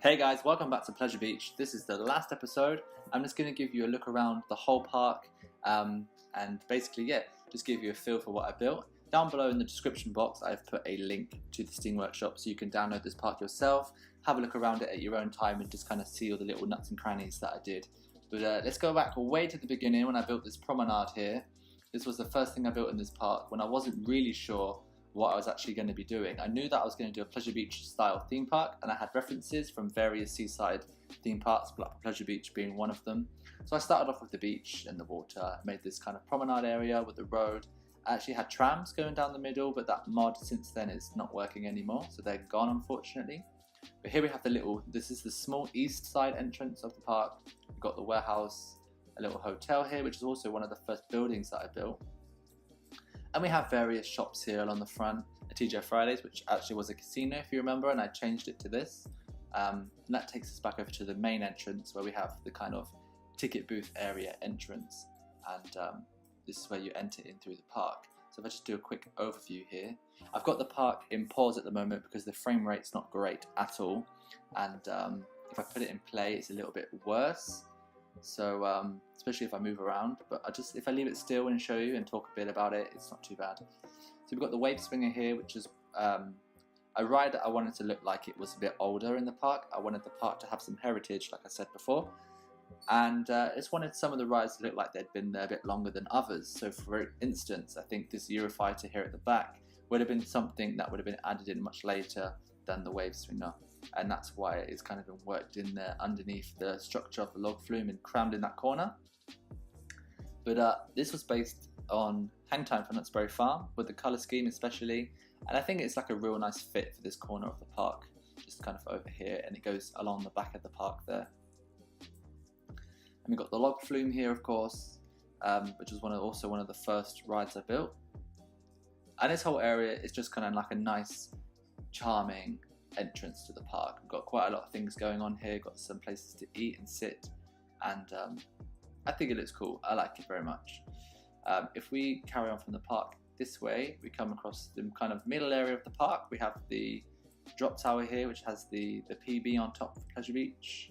Hey guys, welcome back to Pleasure Beach. This is the last episode. I'm just going to give you a look around the whole park and basically, just give you a feel for what I built. Down below in the description box, I've put a link to the Steam Workshop so you can download this park yourself, have a look around it at your own time and just kind of see all the little nuts and crannies that I did. But let's go back way to the beginning when I built this promenade here. This was the first thing I built in this park when I wasn't really sure what I was actually going to be doing. I knew that I was going to do a Pleasure Beach style theme park, and I had references from various seaside theme parks, Blackpool Pleasure Beach being one of them. So I started off with the beach and the water, made this kind of promenade area with the road. I actually had trams going down the middle, but that mod since then is not working anymore, so they're gone unfortunately. But here we have this is the small east side entrance of the park. We've got the warehouse, a little hotel here, which is also one of the first buildings that I built. And we have various shops here along the front, a TGI Fridays, which actually was a casino if you remember, and I changed it to this. And that takes us back over to the main entrance where we have the kind of ticket booth area entrance. And this is where you enter in through the park. So if I just do a quick overview here. I've got the park in pause at the moment because the frame rate's not great at all. And if I put it in play, it's a little bit worse. So especially if I move around, but if I leave it still and show you and talk a bit about it, it's not too bad. So we've got the wave swinger here, which is a ride that I wanted to look like it was a bit older in the park. I wanted the park to have some heritage, like I said before, and I just wanted some of the rides to look like they'd been there a bit longer than others. So for instance, I think this Eurofighter here at the back would have been something that would have been added in much later than the wave swinger. And that's why it's kind of been worked in there underneath the structure of the log flume and crammed in that corner. But this was based on Hang Time from Knutsbury Farm, with the colour scheme especially, and I think it's like a real nice fit for this corner of the park, just kind of over here, and it goes along the back of the park there. And we've got the log flume here, of course, which was also one of the first rides I built. And this whole area is just kind of like a nice, charming entrance to the park. We've got quite a lot of things going on here, got some places to eat and sit, and I think it looks cool. I like it very much. If we carry on from the park this way, we come across the kind of middle area of the park. We have the drop tower here, which has the PB on top of Pleasure Beach,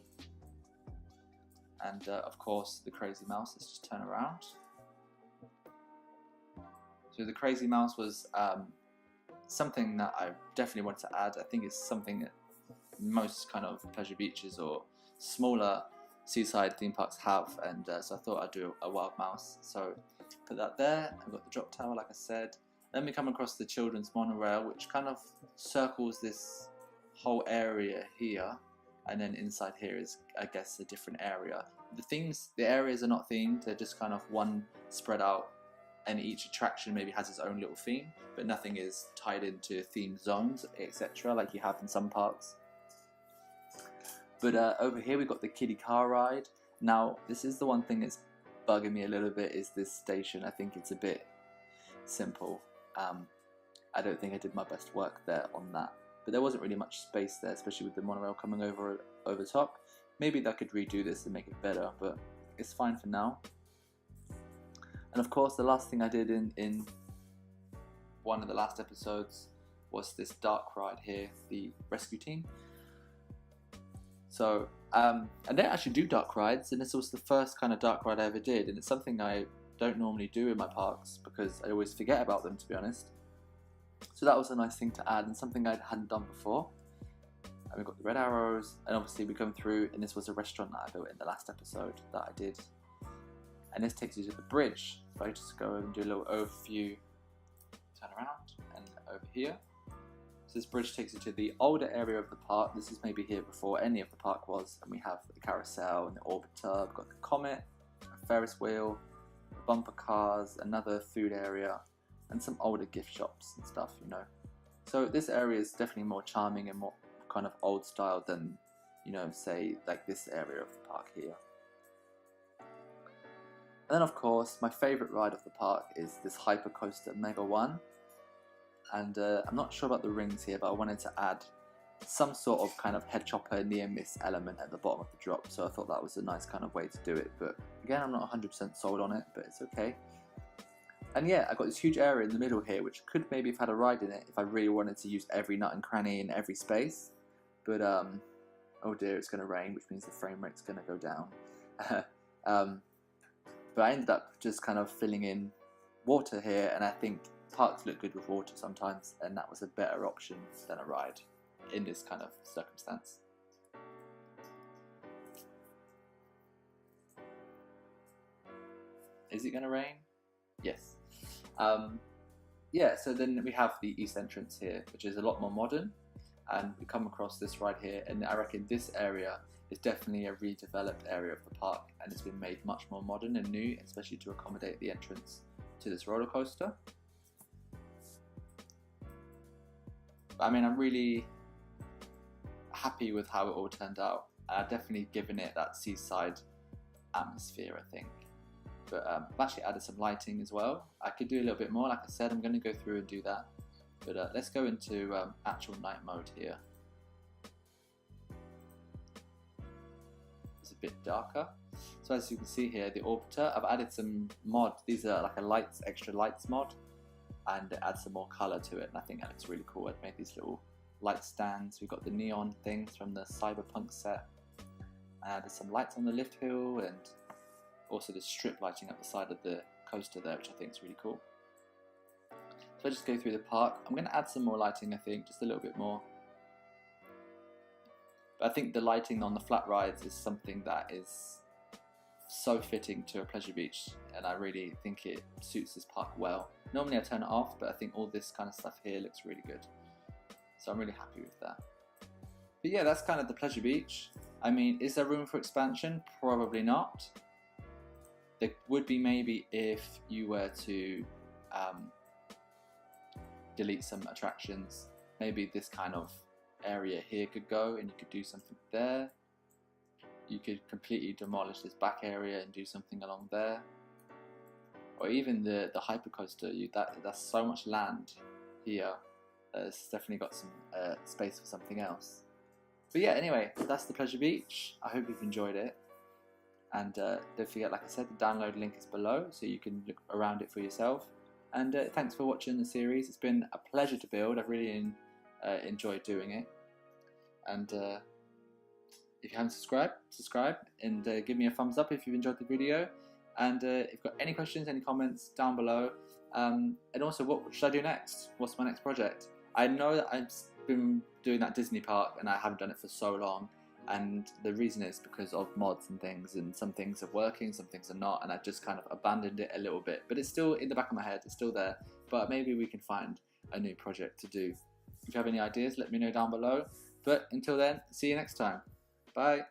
and of course the Crazy Mouse. Let's just turn around. So the Crazy Mouse was something that I definitely want to add. I think it's something that most kind of pleasure beaches or smaller seaside theme parks have, and so I thought I'd do a wild mouse. So put that there. I've got the drop tower, like I said. Then we come across the children's monorail, which kind of circles this whole area here, and then inside here is, I guess, a different area. The areas are not themed, they're just kind of one spread out, and each attraction maybe has its own little theme, but nothing is tied into themed zones, etc., like you have in some parks. But over here we've got the kiddie car ride. Now this is the one thing that's bugging me a little bit, is this station. I think it's a bit simple. I don't think I did my best work there on that, but there wasn't really much space there, especially with the monorail coming over top. Maybe I could redo this and make it better, but it's fine for now. And of course the last thing I did in one of the last episodes was this dark ride here, the rescue team. So I don't actually do dark rides, and this was the first kind of dark ride I ever did, and it's something I don't normally do in my parks because I always forget about them, to be honest. So that was a nice thing to add and something I hadn't done before. And we've got the red arrows, and obviously we come through, and this was a restaurant that I built in the last episode that I did. And this takes you to the bridge. If I just go and do a little overview, turn around, and over here. So this bridge takes you to the older area of the park. This is maybe here before any of the park was, and we have the carousel and the orbiter. We've got the Comet, a Ferris wheel, bumper cars, another food area, and some older gift shops and stuff, you know. So this area is definitely more charming and more kind of old style than, you know, say like this area of the park here. And then of course, my favourite ride of the park is this Hypercoaster Mega 1. And I'm not sure about the rings here, but I wanted to add some sort of kind of head chopper near miss element at the bottom of the drop, so I thought that was a nice kind of way to do it. But again, I'm not 100% sold on it, but it's okay. And yeah, I've got this huge area in the middle here, which could maybe have had a ride in it if I really wanted to use every nut and cranny in every space. But oh dear, it's going to rain, which means the frame rate's going to go down. But I ended up just kind of filling in water here, and I think parks look good with water sometimes, and that was a better option than a ride in this kind of circumstance. Is it going to rain? Yes. Yeah, so then we have the east entrance here, which is a lot more modern, and we come across this right here, and I reckon this area is definitely a redeveloped area of the park, and it's been made much more modern and new, especially to accommodate the entrance to this roller coaster. I mean, I'm really happy with how it all turned out. I've definitely given it that seaside atmosphere, I think. But I've actually added some lighting as well. I could do a little bit more, like I said, I'm going to go through and do that. But let's go into actual night mode here. It's a bit darker. So as you can see here, the Orbiter, I've added some mod. These are like a lights, extra lights mod, and it adds some more colour to it, and I think that looks really cool. I've made these little light stands. We've got the neon things from the Cyberpunk set. I added some lights on the lift hill, and also the strip lighting up the side of the coaster there, which I think is really cool. So I just go through the park. I'm going to add some more lighting, I think, just a little bit more. But I think the lighting on the flat rides is something that is so fitting to a pleasure beach, and I really think it suits this park well. Normally I turn it off, but I think all this kind of stuff here looks really good. So I'm really happy with that. But yeah, that's kind of the pleasure beach. I mean, is there room for expansion? Probably not. There would be maybe if you were to delete some attractions. Maybe this kind of area here could go, and you could do something there. You could completely demolish this back area and do something along there. Or even the hypercoaster, that's so much land here. It's definitely got some space for something else. But yeah, anyway, that's the Pleasure Beach. I hope you've enjoyed it. And don't forget, like I said, the download link is below, so you can look around it for yourself. And thanks for watching the series. It's been a pleasure to build. I've really enjoyed doing it. And if you haven't subscribed, subscribe, and give me a thumbs up if you've enjoyed the video. And if you've got any questions, any comments, down below. And also, what should I do next? What's my next project? I know that I've been doing that Disney park, and I haven't done it for so long. And the reason is because of mods and things, and some things are working, some things are not, and I've just kind of abandoned it a little bit. But it's still in the back of my head, it's still there. But maybe we can find a new project to do. If you have any ideas, let me know down below. But until then, see you next time. Bye.